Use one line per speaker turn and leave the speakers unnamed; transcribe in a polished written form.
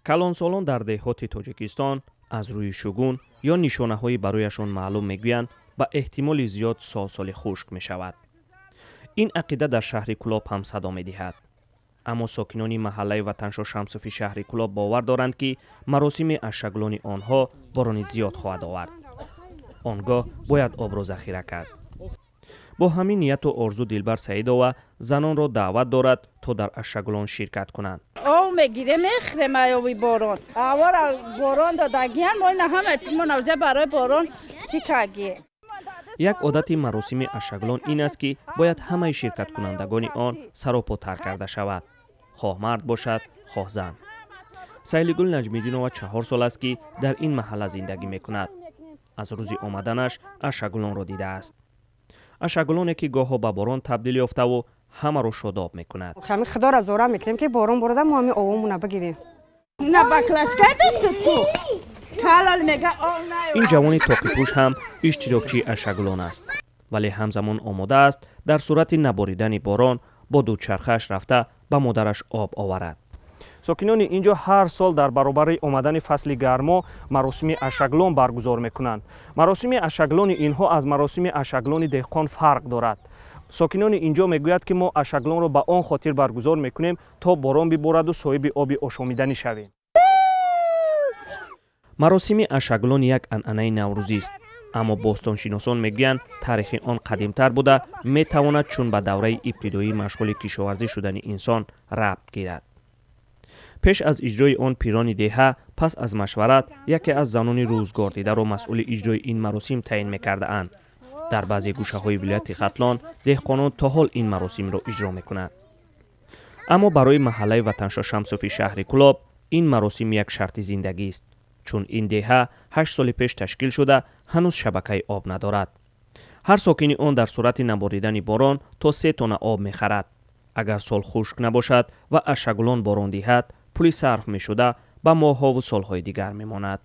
калонсолон дар деҳоти тоҷикистон аз рӯи шугун ё нишонаҳои барояшон маълум мегӯянд ба эҳтимоли зиёд сол-соли хушк мешавад. ин ақида дар шаҳри Кӯлоб ҳам садо медиҳад. аммо сокинони маҳаллаи Ватаншо Шамсуфи шаҳри Кӯлоб бовар доранд ки маросими ашшаглони онҳо борони зиёд хоҳад овард. он гоҳ бояд обро захира кард. бо ҳамин нияту орзу Дилбар Саидова занонро даъват дорад то дар ашшаглон ширкат кунанд.
ов мегире мехрем аёви борон. аввара борон додагиан мойна ҳама чизмо навҷа барои борон чӣ каги.
як одати маросими ашшаглон ин аст ки бояд ҳамаи ширкаткунандагони он саропо тар карда шавад. хоҳ мард бошад, хоҳ зан. Сайлигул Наҷмиддинова 4 сол аст ки дар ин маҳалла зиндагӣ мекунад. аз рӯзи омаданаш ашшаглонро дидааст. ашшаглоне ки гоҳо ба борон табдил ёфтаву ҳамаро шодоб мекунад.
ҳами худоро зора мекунем ки борон борада мо ҳами овомуна бигирем.
на баклашкай дасту калал мега
ин ҷавони тоқипӯш ҳам иштирокчии ашшаглон аст, вале ҳамзамон омода аст дар сурати наборидани борон бо дучархааш рафта ба модараш об оварад.
сокинони инҷо ҳар сол дар баробари омадани фасли гармо маросими ашшаглон баргузор мекунанд. маросими ашшаглони инҳо аз маросими ашшаглони деҳқон фарқ дорад. сокинони инҷо мегӯяд ки мо ашшаглонро ба он хотир баргузор мекунем то борон бибораду соҳиби оби ошомиданӣ шавем.
маросими ашшаглон як анъанаи наврӯзист, аммо бостоншиносон мегӯянд таърихи он қадимтар буда метавонад чун ба давраи ибтидоии машғули кишоварзӣ шудани инсон рабт гирад. пеш аз иҷрои он пирони деҳа пас аз машварат яке аз занони рӯзгордидаро масъули иҷрои ин маросим таъин мекардаанд. дар баъзе гӯшаҳои вилояти Хатлон деҳқонон то ҳол ин маросимро иҷро мекунанд. аммо барои маҳаллаи Ватаншо Шамсуфи шаҳри Кӯлоб ин маросим як шарти зиндагист, чун ин деҳа 8 соли пеш ташкил шуда ҳанӯз шабакаи об надорад. ҳар сокини он дар сурати наборидани борон то 3 тонна об мехарад. агар сол хушк набошад ва ашшаглон борон диҳад, пули сарф мешуда ба моҳҳову солҳои дигар мемонад.